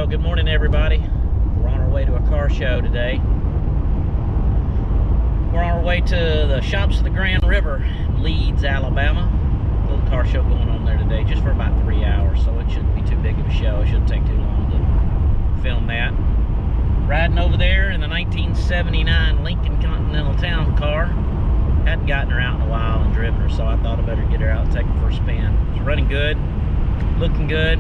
Well, good morning, everybody. We're on our way to a car show today. We're on our way to the Shops of the Grand River, Leeds, Alabama. A little car show going on there today, just for about 3 hours, so it shouldn't be too big of a show. It shouldn't take too long to film that. Riding over there in the 1979 Lincoln Continental Town car. Hadn't gotten her out in a while and driven her, so I thought I better get her out and take her for a spin. It's running good, looking good.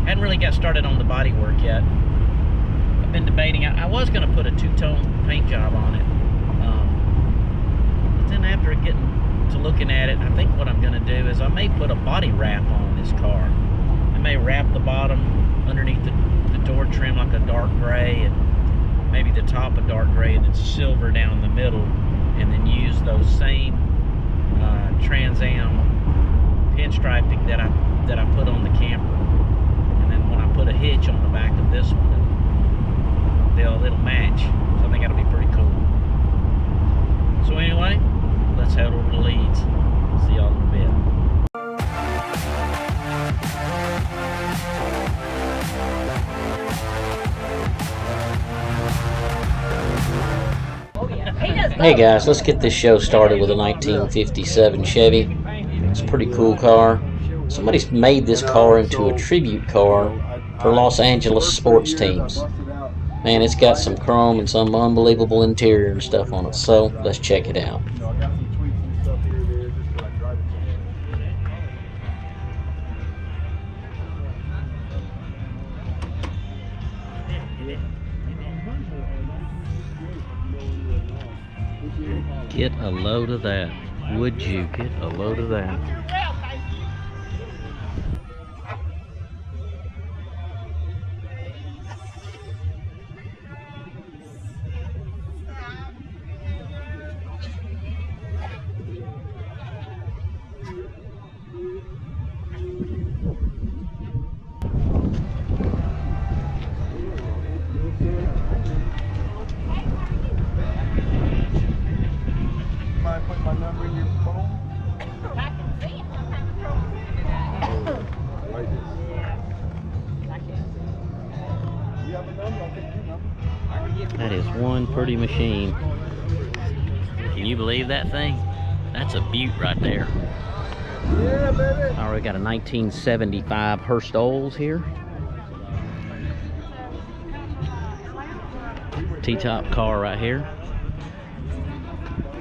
Hadn't really got started on the body work yet. I've been debating. I was going to put a two-tone paint job on it. But then after getting to looking at it, I think what I'm going to do is I may put a body wrap on this car. I may wrap the bottom underneath the door trim like a dark gray, and maybe the top a dark gray, and then silver down the middle, and then use those same Trans Am pinstriping that I put on the camper. And then when I put a hitch on the back of this one, it'll match. So I think that'll be pretty cool. So anyway, let's head over to Leeds. See y'all in a bit. Hey guys, let's get this show started with a 1957 Chevy. It's a pretty cool car. Somebody's made this car into a tribute car for Los Angeles sports teams. Man, it's got some chrome and some unbelievable interior and stuff on it, so let's check it out. Get a load of that. Would you get a load of that? Put my number in your phone. I can see it sometimes. Like this. Yeah. I can. You have a number? I'll take your number. That is one pretty machine. Can you believe that thing? That's a beaut right there. Yeah, baby. All right, we got a 1975 Hurst Olds here. T-top car right here.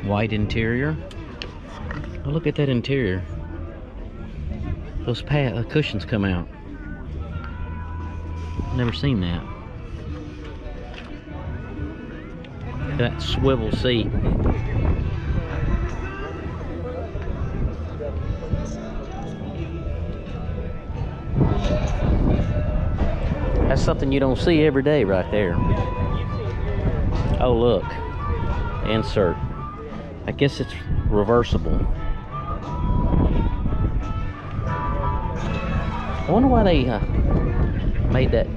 White interior. Oh, look at that interior. Those cushions come out. Never seen that. That swivel seat. That's something you don't see every day right there. Oh, look. Insert. I guess it's reversible. I wonder why they made that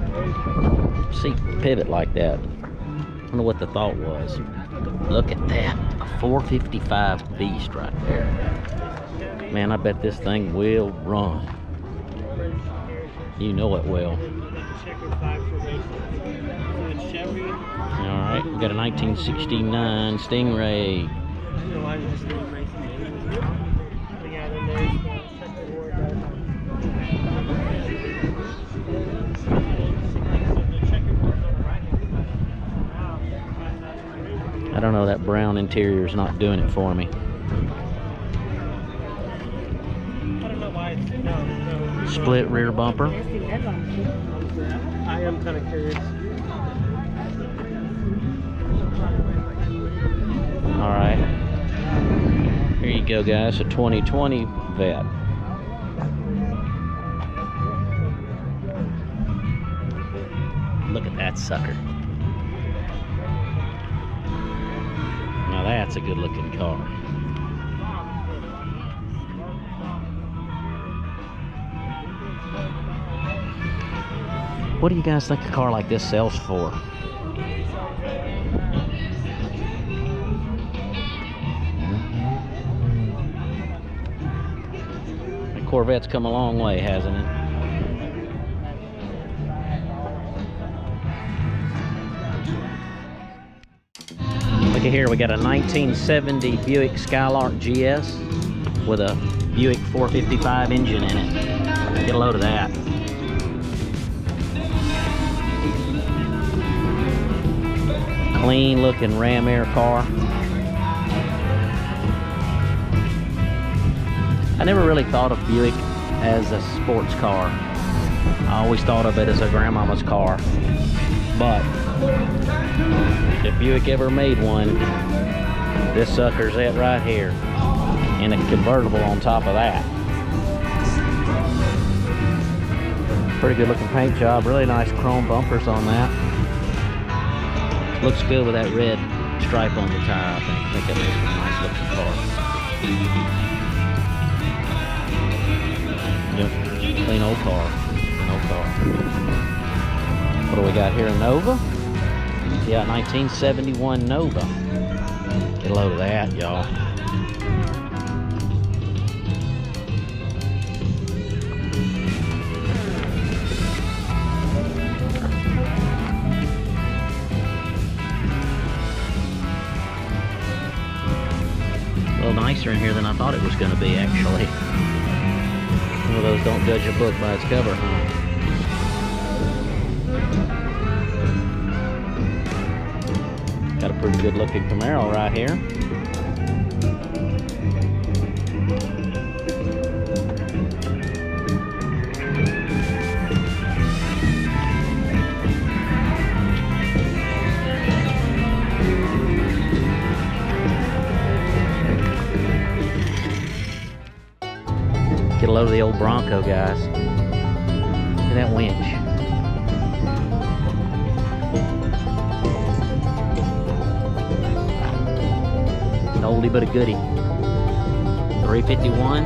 seat pivot like that. I wonder what the thought was. Look at that. A 455 beast right there. Man, I bet this thing will run. You know it will. Alright, we got a 1969 Stingray. I don't know, that brown interior is not doing it for me. Split rear bumper. I am kind of curious. Alright. Here you go, guys. A 2020 Vet. Look at that sucker. Now that's a good looking car. What do you guys think a car like this sells for? The Corvette's come a long way, hasn't it? Looky here, we got a 1970 Buick Skylark GS with a Buick 455 engine in it. Get a load of that. Clean looking Ram Air car. I never really thought of Buick as a sports car. I always thought of it as a grandmama's car. But if Buick ever made one, this sucker's it right here. And a convertible on top of that. Pretty good looking paint job. Really nice chrome bumpers on that. Looks good with that red stripe on the tire, I think. I think that makes a nice looking car. Yep, clean old car. Clean old car. What do we got here? A Nova? Yeah, 1971 Nova. Get a load of that, y'all. A little nicer in here than I thought it was going to be, actually. One of those don't judge a book by its cover, huh? Got a pretty good looking Camaro right here. Get a load of the old Bronco, guys. Look at that winch. An oldie but a goodie. 351.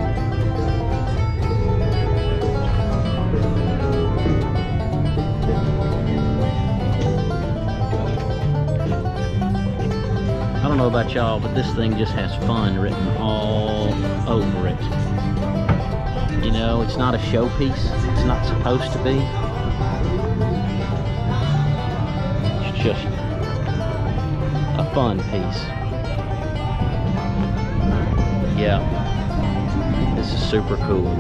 I don't know about y'all, but this thing just has fun written all over it. You know, it's not a showpiece. It's not supposed to be. It's just a fun piece. Yeah, this is super cool.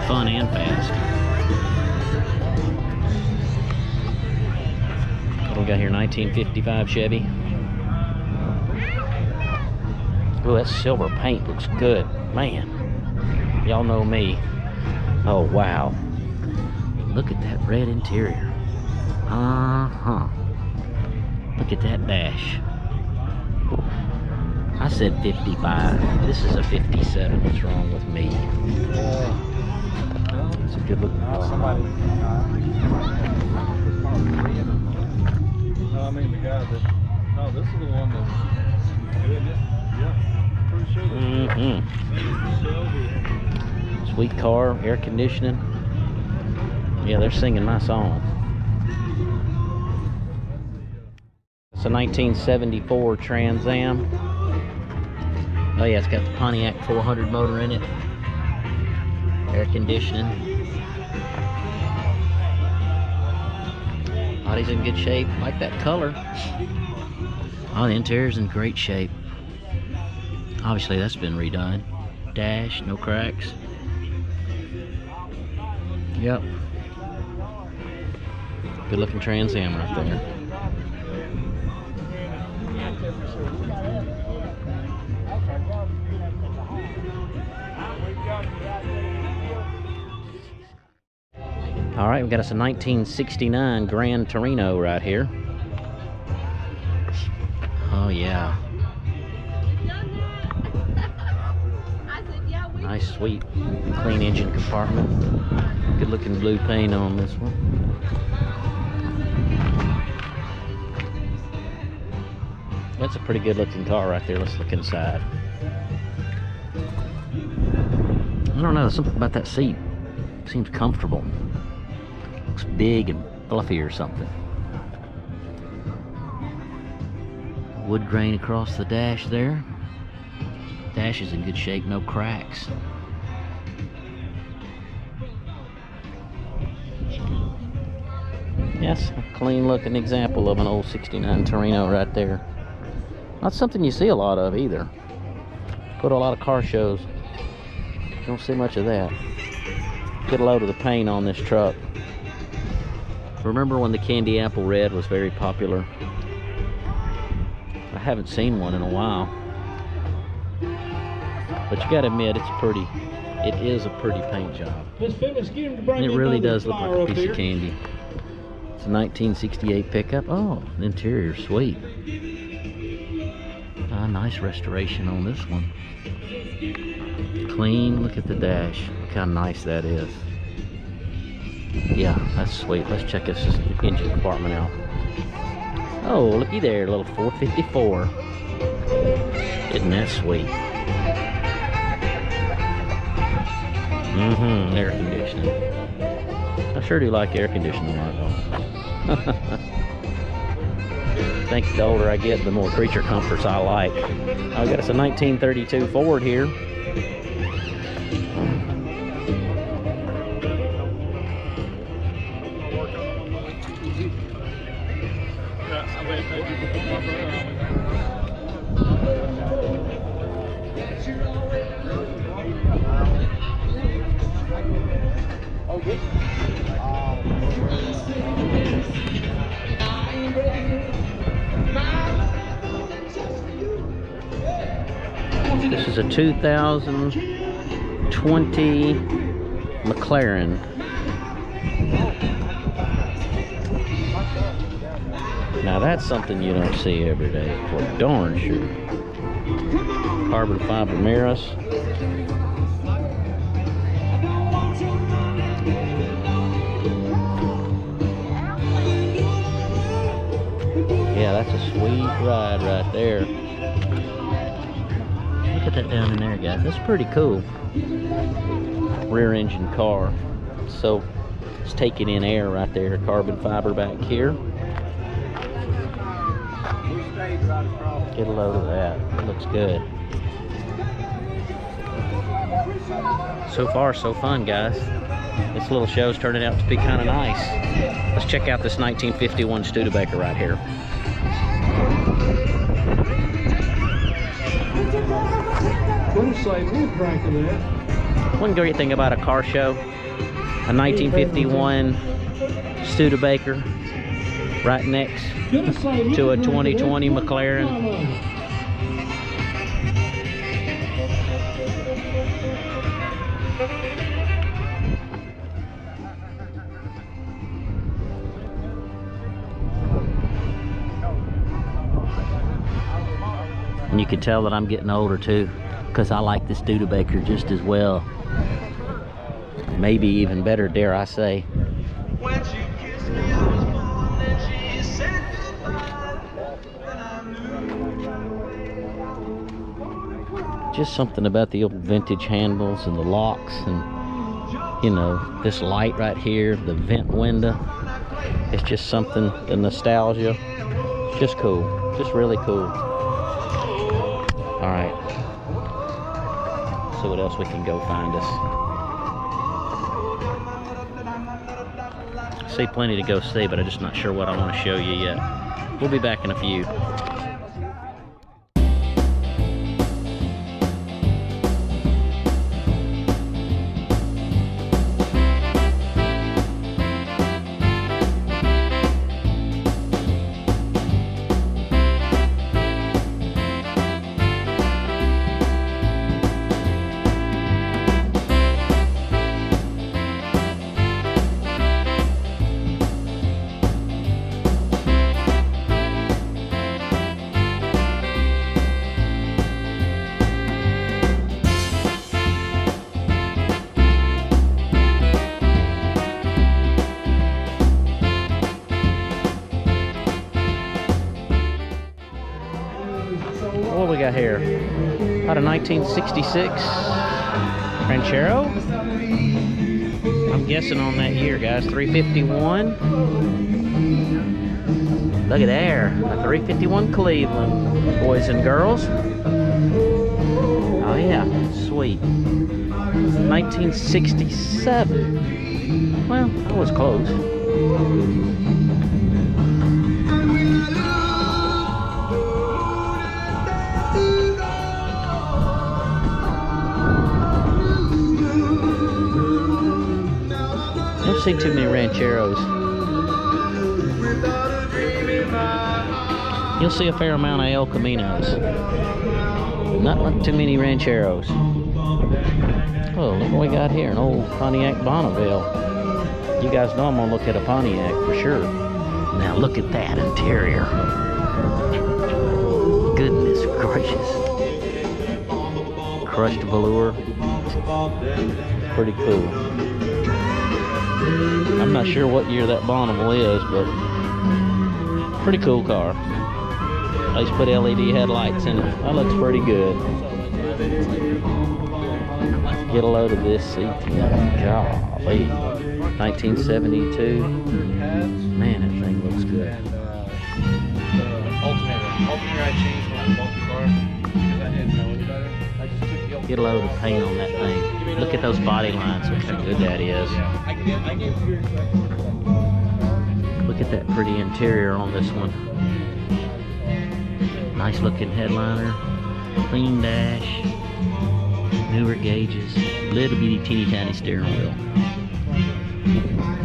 Fun and fast. What do we got here? 1955 Chevy. Oh, that silver paint looks good. Man, y'all know me. Oh, wow. Look at that red interior. Uh-huh. Look at that dash. I said 55. This is a 57. What's wrong with me? It's a good looking car. No, I mean the guy that. No, this is the one that's doing it. Yeah, pretty sure. Sweet car, air conditioning. Yeah, they're singing my song. It's a 1974 Trans Am. Oh yeah, it's got the Pontiac 400 motor in it. Air conditioning. Body's in good shape. Like that color. Oh, the interior's in great shape. Obviously that's been redone. Dash, no cracks. Yep. Good looking Trans Am right there. All right, we got us a 1969 Gran Torino right here. Oh yeah. Nice, sweet, clean engine compartment. Good looking blue paint on this one. That's a pretty good looking car right there. Let's look inside. I don't know, something about that seat seems comfortable. Looks big and fluffy or something. Wood grain across the dash there. Dash is in good shape, no cracks. Yes, a clean looking example of an old 69 Torino right there. Not something you see a lot of either. Go to a lot of car shows, don't see much of that. Get a load of the paint on this truck. Remember when the candy apple red was very popular? I haven't seen one in a while. But you gotta admit, it is a pretty paint job. And it really does look like a piece of candy. It's a 1968 pickup. Oh, the interior's sweet. Nice restoration on this one. Clean, look at the dash. Look how nice that is. Yeah, that's sweet. Let's check this engine compartment out. Oh, looky there, little 454. Isn't that sweet? Air conditioning. I sure do like air conditioning right though. I think the older I get, the more creature comforts I like. I got us a 1932 Ford here. This is a 2020 McLaren. Now that's something you don't see every day, for darn sure. Carbon fiber mirrors. Yeah, that's a sweet ride right there. Look at that down in there, guys. That's pretty cool. Rear engine car. So it's taking in air right there. Carbon fiber back here. Get a load of that. It looks good. So far, so fun, guys. This little show's turning out to be kind of nice. Let's check out this 1951 Studebaker right here. One great thing about a car show, a 1951 Studebaker right next to a 2020 McLaren. And you can tell that I'm getting older too, because I like this Studebaker just as well. Maybe even better, dare I say. Just something about the old vintage handles and the locks, and you know, this light right here, the vent window. It's just something, the nostalgia. Just cool, just really cool. All right, see what else we can go find us. I see plenty to go see, but I'm just not sure what I want to show you yet. We'll be back in a few. What we got here? About a 1966 Ranchero. I'm guessing on that year, guys. 351. Look at there, a 351 Cleveland, boys and girls. Oh yeah, sweet. 1967. Well, I was close. I've seen too many rancheros. You'll see a fair amount of El Caminos. Not too many rancheros. Oh, look what we got here, an old Pontiac Bonneville. You guys know I'm gonna look at a Pontiac for sure. Now look at that interior. Goodness gracious. Crushed velour. Pretty cool. I'm not sure what year that Bonneville is, but pretty cool car. They just put LED headlights in it. That looks pretty good. Get a load of this seat. Golly. 1972. Man, that thing looks good. Alternator I changed when I bought the car because I didn't know any better. I just took the Get a load of paint on that thing. Look at those body lines. Look how good that is. I gave you. Look at that pretty interior on this one. Nice looking headliner. Clean dash. Newer gauges. Little bitty teeny tiny steering wheel.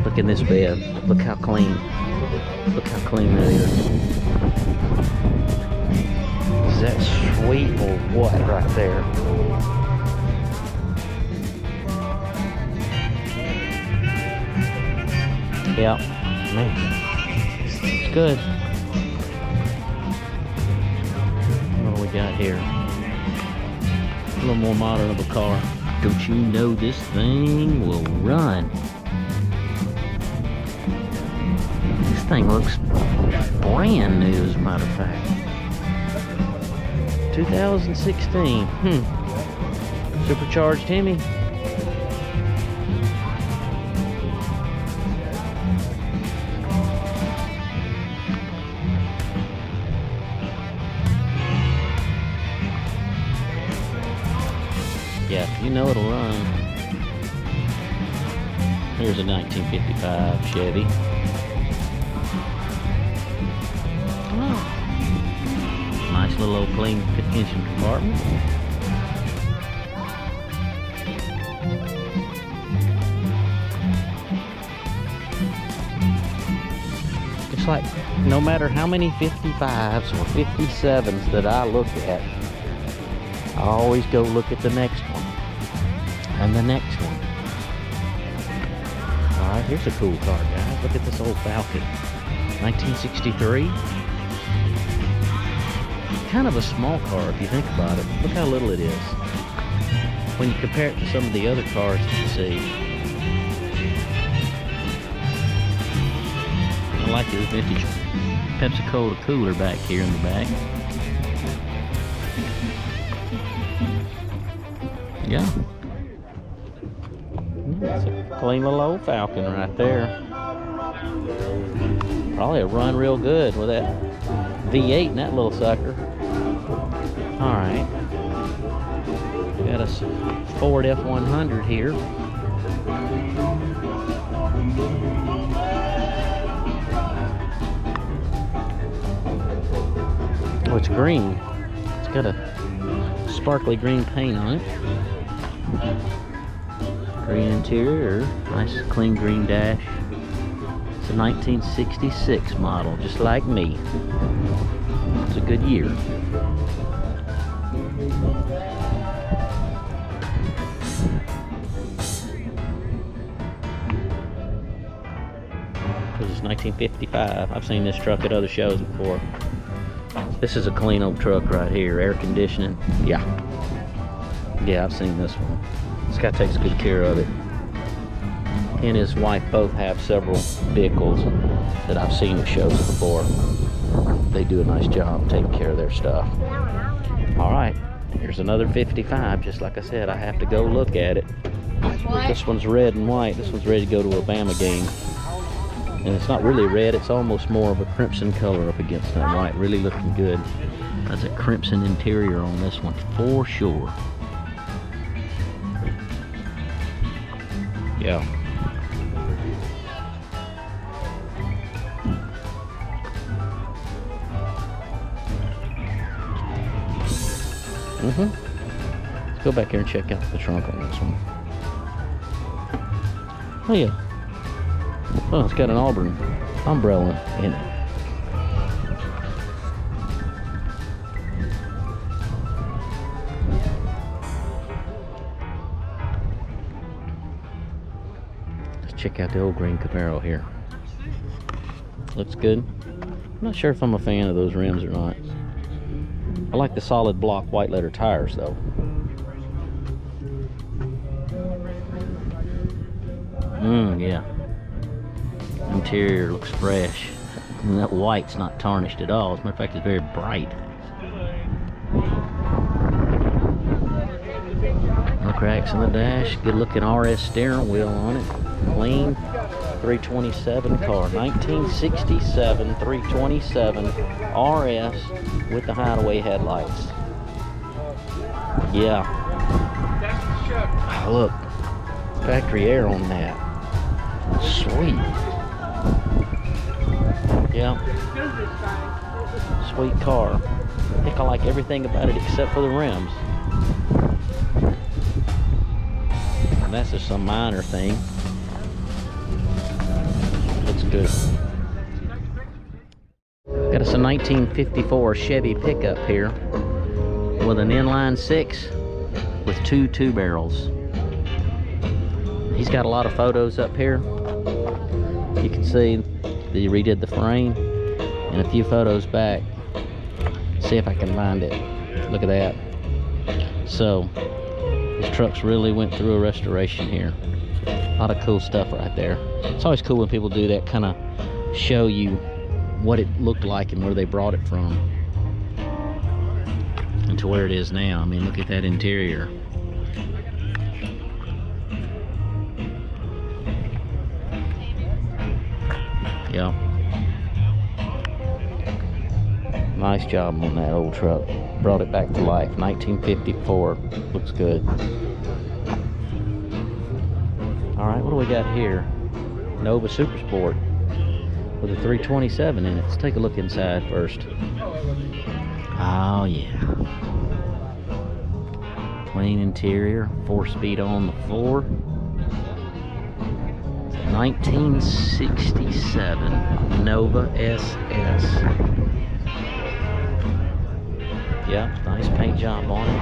Look in this bed. Look how clean. Look how clean that is. Is that sweet or what right there? Yeah, man, it's good. What do we got here? A little more modern of a car. Don't you know this thing will run? This thing looks brand new, as a matter of fact. 2016. Supercharged Hemi. Yeah, you know it'll run. Here's a 1955 Chevy. Oh. Nice little old clean engine compartment. It's like no matter how many 55s or 57s that I look at, I always go look at the next one and the next one. Alright, here's a cool car, guys. Look at this old Falcon. 1963. Kind of a small car if you think about it. Look how little it is when you compare it to some of the other cars that you see. I like this vintage Pepsi-Cola cooler back here in the back. Yeah. It's a clean little old Falcon right there. Probably will run real good with that V8 in that little sucker. Alright. Got a Ford F-100 here. Oh, it's green. It's got a sparkly green paint on it. Green interior, nice clean green dash. It's a 1966 model, just like me. It's a good year. This is 1955. I've seen this truck at other shows before. This is a clean old truck right here. Air conditioning. Yeah, I've seen this one. This guy takes good care of it. He and his wife both have several vehicles that I've seen at shows before. They do a nice job taking care of their stuff. Alright, here's another 55. Just like I said, I have to go look at it. This one's red and white. This one's ready to go to a Bama game. And it's not really red, it's almost more of a crimson color up against that white. Really looking good. That's a crimson interior on this one for sure. Yeah. Let's go back here and check out the trunk on this one. Oh yeah. Oh, it's got an Auburn umbrella in it. Let's check out the old green Camaro here. Looks good. I'm not sure if I'm a fan of those rims or not. I like the solid block white letter tires though. Yeah. Interior looks fresh. And that white's not tarnished at all. As a matter of fact, it's very bright. No cracks in the dash. Good looking RS steering wheel on it. Clean 327 car. 1967 327 RS with the hideaway headlights. Yeah. Oh, look. Factory air on that. Sweet. Yeah. Sweet car. I think I like everything about it except for the rims. And that's just some minor thing. Looks good. Got us a 1954 Chevy pickup here with an inline 6 with two barrels. He's got a lot of photos up here. You can see that he redid the frame and a few photos back. See if I can find it. Look at that. So this truck's really went through a restoration here. A lot of cool stuff right there. It's always cool when people do that, kind of show you what it looked like and where they brought it from and to where it is now. I mean, look at that interior. Yeah. Nice job on that old truck. Brought it back to life. 1954. Looks good. Alright, what do we got here? Nova Super Sport with a 327 in it. Let's take a look inside first. Oh yeah. Clean interior. 4-speed on the floor. 1967 Nova SS. Yep, nice paint job on it.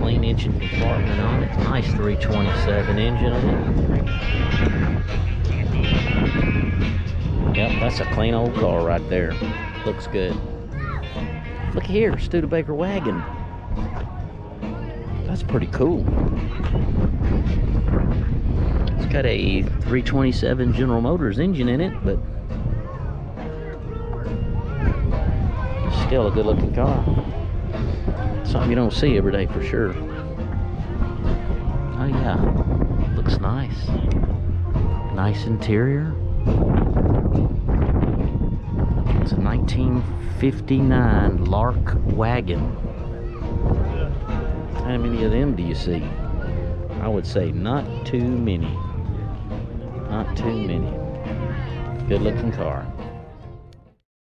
Clean engine compartment on it. Nice 327 engine on it. Yep, that's a clean old car right there. Looks good. Look here, Studebaker wagon. That's pretty cool. It's got a 327 General Motors engine in it, but still a good looking car. Something you don't see every day for sure. Oh yeah, looks nice. Nice interior. It's a 1959 Lark wagon. How many of them do you see? I would say not too many. Not too many. Good looking car.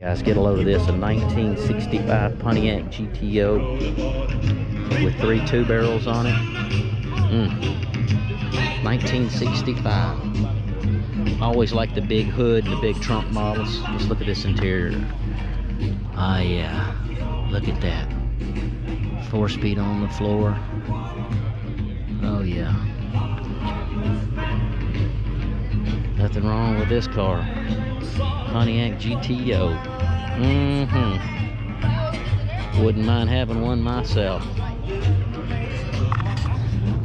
Guys, get a load of this. A 1965 Pontiac GTO with 3 2-barrels on it. 1965. I always like the big hood, the big trunk models. Just look at this interior. Ah, yeah. Look at that. 4-speed on the floor. Oh, yeah. Nothing wrong with this car. Pontiac GTO. Wouldn't mind having one myself.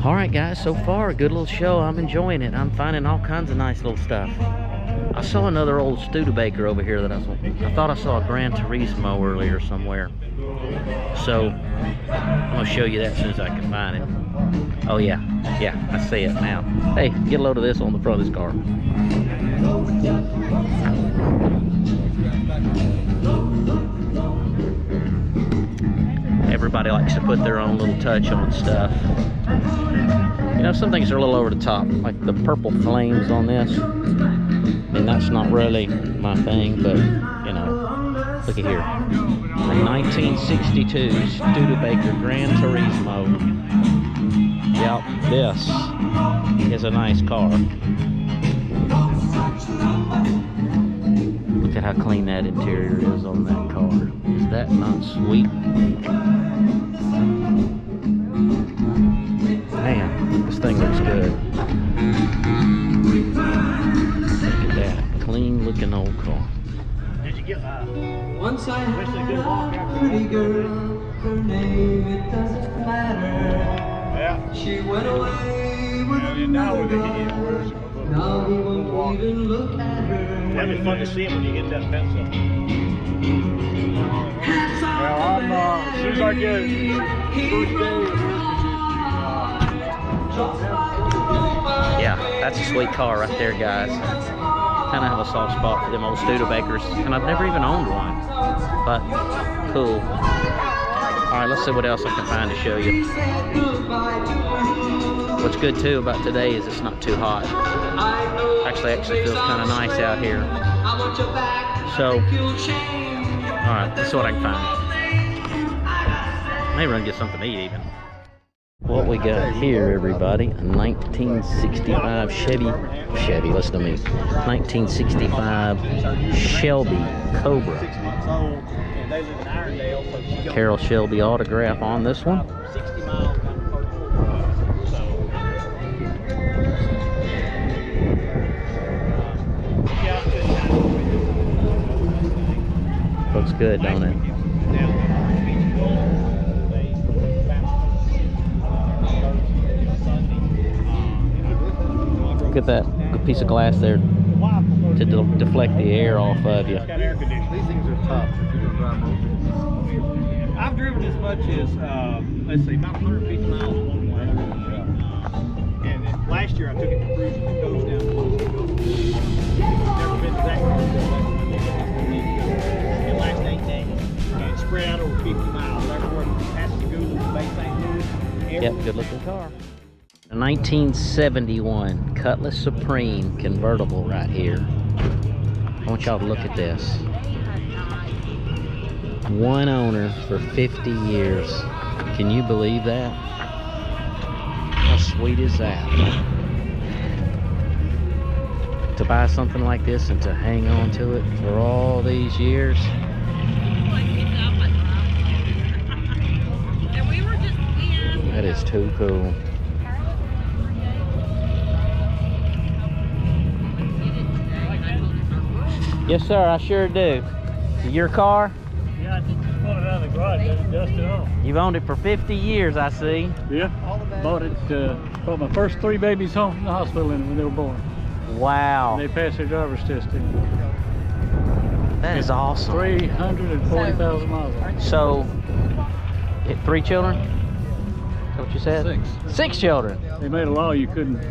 Alright guys, so far a good little show. I'm enjoying it. I'm finding all kinds of nice little stuff. I saw another old Studebaker over here that I thought I saw a Gran Turismo earlier somewhere. So I'm gonna show you that as soon as I can find it. Oh yeah, I see it now. Hey, get a load of this on the front of this car. Everybody likes to put their own little touch on stuff. You know, some things are a little over the top, like the purple flames on this. I mean, that's not really my thing, but, you know, look at here. A 1962 Studebaker Gran Turismo. Yep, this is a nice car. Look at how clean that interior is on that car. Is that not sweet? Man, this thing looks good. Look at that clean looking old car. Did you get once I had a pretty girl, her name it doesn't matter. Yeah. She went away with Now another we're guy. gonna get Now he won't even look at her. That'd be fun to see when you get that fence up. Hands off Well, the as soon as I get bed. Yeah, that's a sweet car right there, guys. Kind of have a soft spot for them old Studebakers, and I've never even owned one, but cool. All right, let's see what else I can find to show you. What's good too about today is it's not too hot. Actually feels kind of nice out here. So, all right, let's see what I can find. Maybe run get something to eat even. What we got here, everybody, a 1965 Chevy, listen to me, 1965 Shelby Cobra. Carol Shelby autograph on this one. Looks good, don't it? Look at that good piece of glass there to deflect the air off of you. These things are tough if you're gonna drive them. I've driven as much as let's see, about 150 miles one way. And last year I took it to cruising the coast down. Never been to that coast. It lasts 8 days. And it's spread out over 50 miles. Everywhere past the Google, Bay St. Louis. Yep, good looking car. A 1971 Cutlass Supreme convertible right here. I want y'all to look at this. One owner for 50 years. Can you believe that? How sweet is that? To buy something like this and to hang on to it for all these years. That is too cool. Yes, sir, I sure do. Your car? Yeah, I just pulled it out of the garage, let it dust it off. You've owned it for 50 years, I see. Yeah, bought it, brought my first 3 babies home from the hospital when they were born. Wow. They passed their driver's test too. That is awesome. 340,000 miles on it. So, 3 children? Is that what you said? 6. 6 children. They made a law you couldn't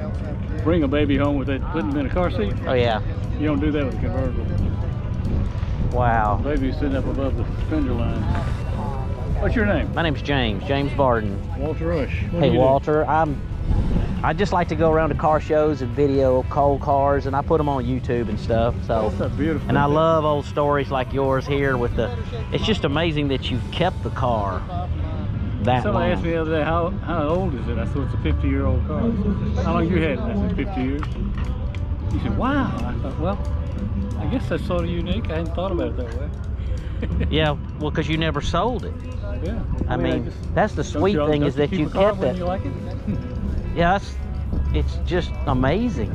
bring a baby home without putting them in a car seat. Oh, yeah. You don't do that with a convertible. Wow. The baby's sitting up above the fender line. What's your name? My name's James Barden. Walter Rush. What do Hey, you do? Walter, I just like to go around to car shows and video cold cars, and I put them on YouTube and stuff. So, That's a beautiful and I thing. love old stories like yours here with the. It's just amazing that you've kept the car that Somebody long. asked me the other day, how old is it? I said, it's a 50-year-old car. How long you had it? I said, 50 years. He said, wow. I thought, well, I guess that's sort of unique. I hadn't thought about it that way. Yeah, well, because you never sold it. Yeah. I mean, just- that's the don't sweet you thing always is that keep you a car kept when it. You like it? Yeah, it's just amazing.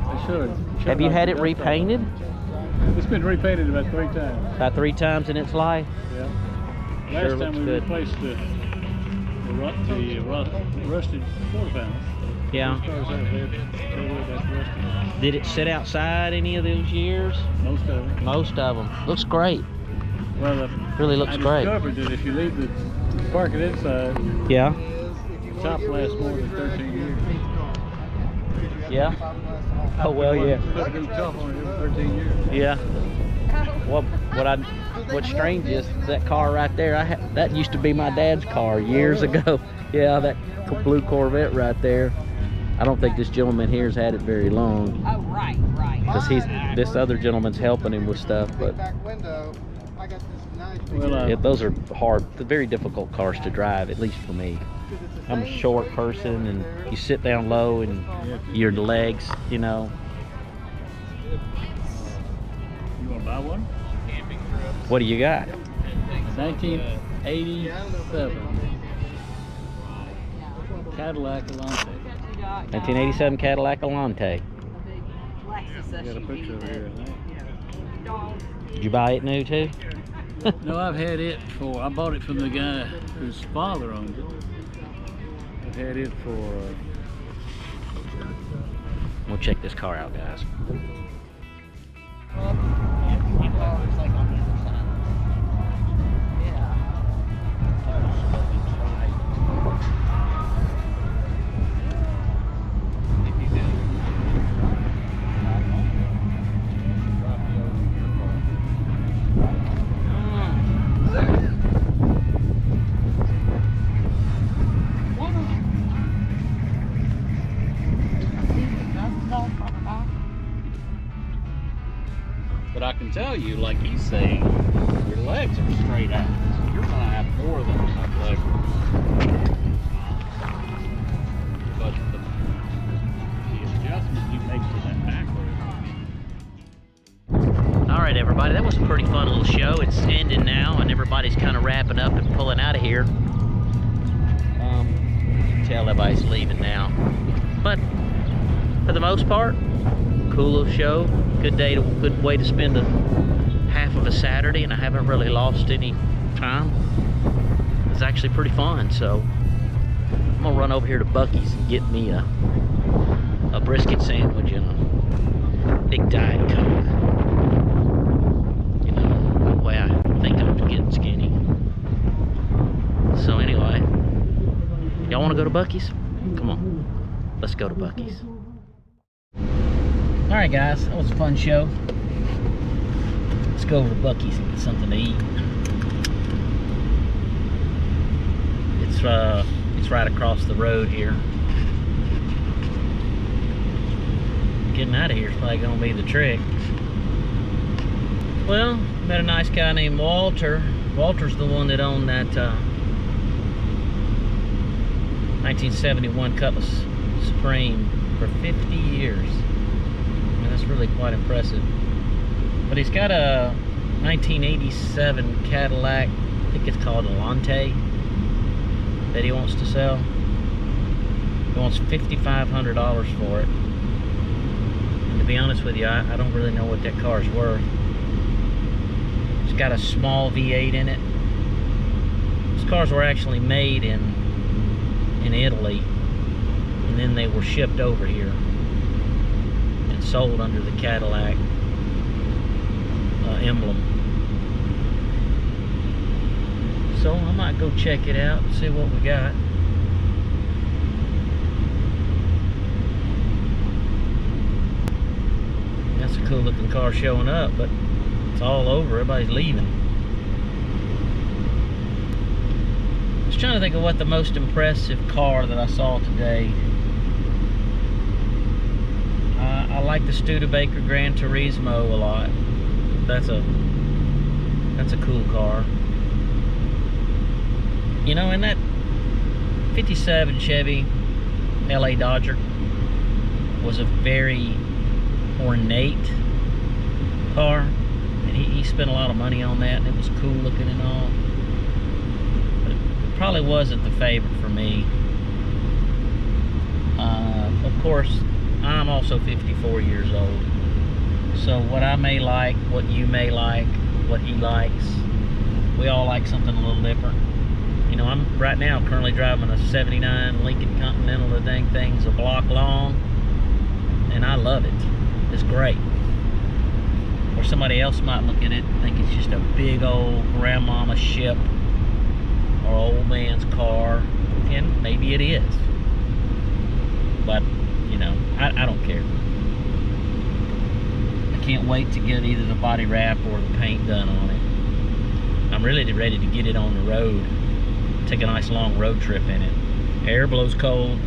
I should. Have you had it repainted? It's been repainted about 3 times. About 3 times in its life? Yeah. Sure Last time looks we good. replaced the rusted quarter panels. Yeah. Those cars out there, totally got rusted. Did it sit outside any of those years? Most of them. Most of them. Looks great. Well, Really looks I great. discovered that if you leave the spark it inside, Yeah. the top lasts more than 13 years. Yeah. Oh well, yeah. Supposed to be tough on it every 13 years. Yeah. Well, what's strange is that car right there. That used to be my dad's car years ago. Yeah, that blue Corvette right there. I don't think this gentleman here's had it very long. Oh, right. Because this other gentleman's helping him with stuff, but yeah, those are hard, very difficult cars to drive, at least for me. I'm a short person, and you sit down low, and your legs, you know. You want to buy one? What do you got? 1987 Cadillac Elante. 1987 Cadillac Elante. I got a picture of it here, I think. Did you buy it new too? No, I've had it for, I bought it from the guy whose father owned it. I've had it for... We'll check this car out, guys. But I can tell you, like he's saying, your legs are straight out. So you're going to have more than enough leg room. But the adjustment you make to that back room. All right, everybody, that was a pretty fun little show. It's ending now, and everybody's kind of wrapping up and pulling out of here. You can tell everybody's leaving now. But for the most part, cool little show. Good way to spend half of a Saturday, and I haven't really lost any time. It was actually pretty fun, so I'm gonna run over here to Buc-ee's and get me a brisket sandwich and a big Diet Coke. You know, that way I think I'm getting skinny. So anyway, y'all wanna go to Buc-ee's? Come on, let's go to Buc-ee's. Alright guys, that was a fun show. Let's go over to Buc-ee's and get something to eat. It's right across the road here. Getting out of here is probably gonna be the trick. Well, met a nice guy named Walter. Walter's the one that owned that 1971 Cutlass Supreme for 50 years. That's really quite impressive. But he's got a 1987 Cadillac, I think it's called Elante, that he wants to sell. He wants $5,500 for it. And to be honest with you, I don't really know what that car's worth. It's got a small V8 in it. These cars were actually made in Italy, and then they were shipped over here. Sold under the Cadillac emblem. So I might go check it out and see what we got. That's a cool looking car showing up, but it's all over. Everybody's leaving. I was trying to think of what the most impressive car that I saw today. I like the Studebaker Gran Turismo a lot. That's a cool car. You know, and that 57 Chevy LA Dodger was a very ornate car, and he spent a lot of money on that, and it was cool looking and all. But it probably wasn't the favorite for me. Of course, I'm also 54 years old, so what I may like, what you may like, what he likes, we all like something a little different. You know, I'm right now currently driving a 79 Lincoln Continental. The dang thing's a block long, and I love it. It's great. Or somebody else might look at it and think it's just a big old grandmama ship or old man's car, and maybe it is. But you know, I don't care. can't wait to get either the body wrap or the paint done on it. I'm really ready to get it on the road. Take a nice long road trip in it. Air blows cold.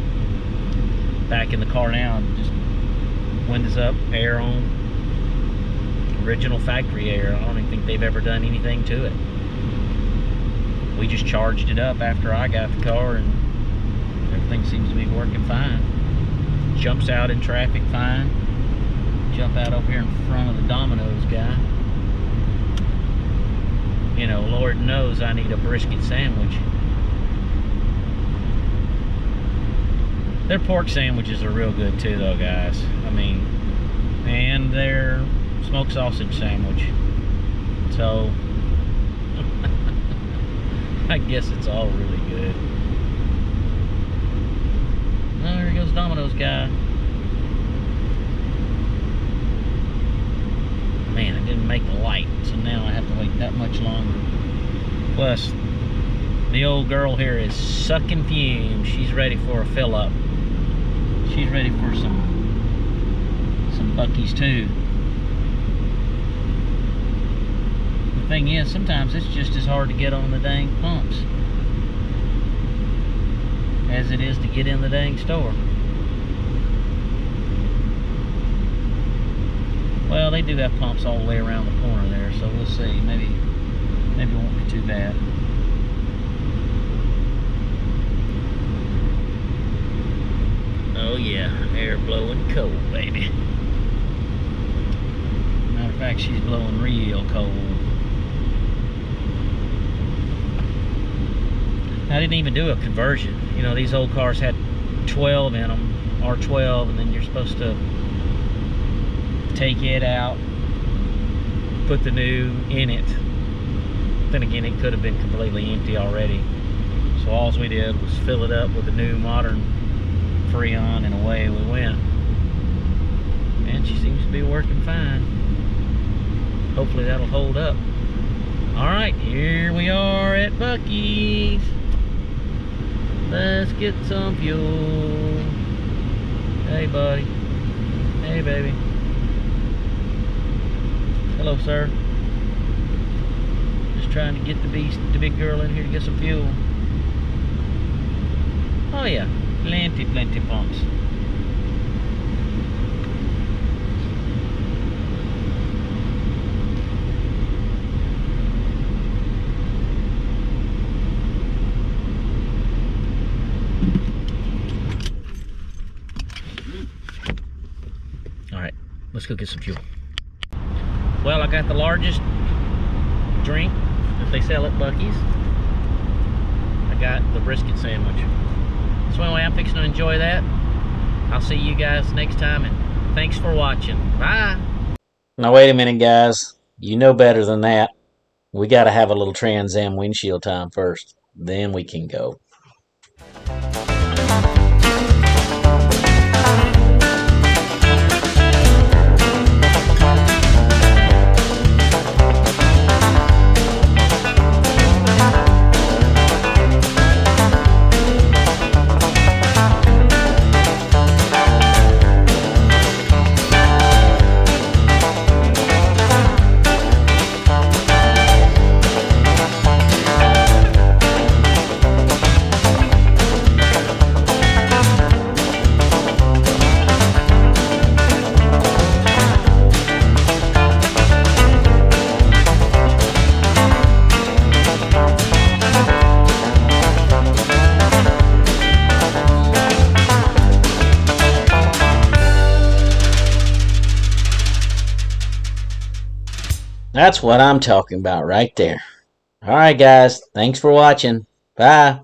Back in the car now, just windows up, air on. Original factory air. I don't even think they've ever done anything to it. We just charged it up after I got the car, and everything seems to be working fine. Jumps out in traffic fine. Jump out over here in front of the Domino's guy. You know, Lord knows I need a brisket sandwich. Their pork sandwiches are real good too, though, guys. I mean, and their smoked sausage sandwich. So, I guess it's all really good. Oh, here goes Domino's guy. Man, I didn't make the light, so now I have to wait that much longer. Plus, the old girl here is sucking fumes. She's ready for a fill up. She's ready for some Buc-ee's too. The thing is, sometimes it's just as hard to get on the dang pumps as it is to get in the dang store. Well, they do have pumps all the way around the corner there, so we'll see. Maybe it won't be too bad. Oh yeah, air blowing cold, baby. Matter of fact, she's blowing real cold. I didn't even do a conversion. You know, these old cars had 12 in them, R12, and then you're supposed to take it out, put the new in it. Then again, it could have been completely empty already. So all we did was fill it up with the new modern Freon, and away we went. And she seems to be working fine. Hopefully that'll hold up. Alright, here we are at Buc-ee's. Let's get some fuel. Hey buddy. Hey baby. Hello, sir. Just trying to get the big girl in here to get some fuel. Oh yeah, plenty pumps. All right, let's go get some fuel. Well, I got the largest drink that they sell at Buc-ee's. I got the brisket sandwich. So anyway, I'm fixing to enjoy that. I'll see you guys next time, and thanks for watching. Bye. Now wait a minute, guys. You know better than that. We got to have a little Trans Am windshield time first. Then we can go. That's what I'm talking about right there. All right, guys. Thanks for watching. Bye.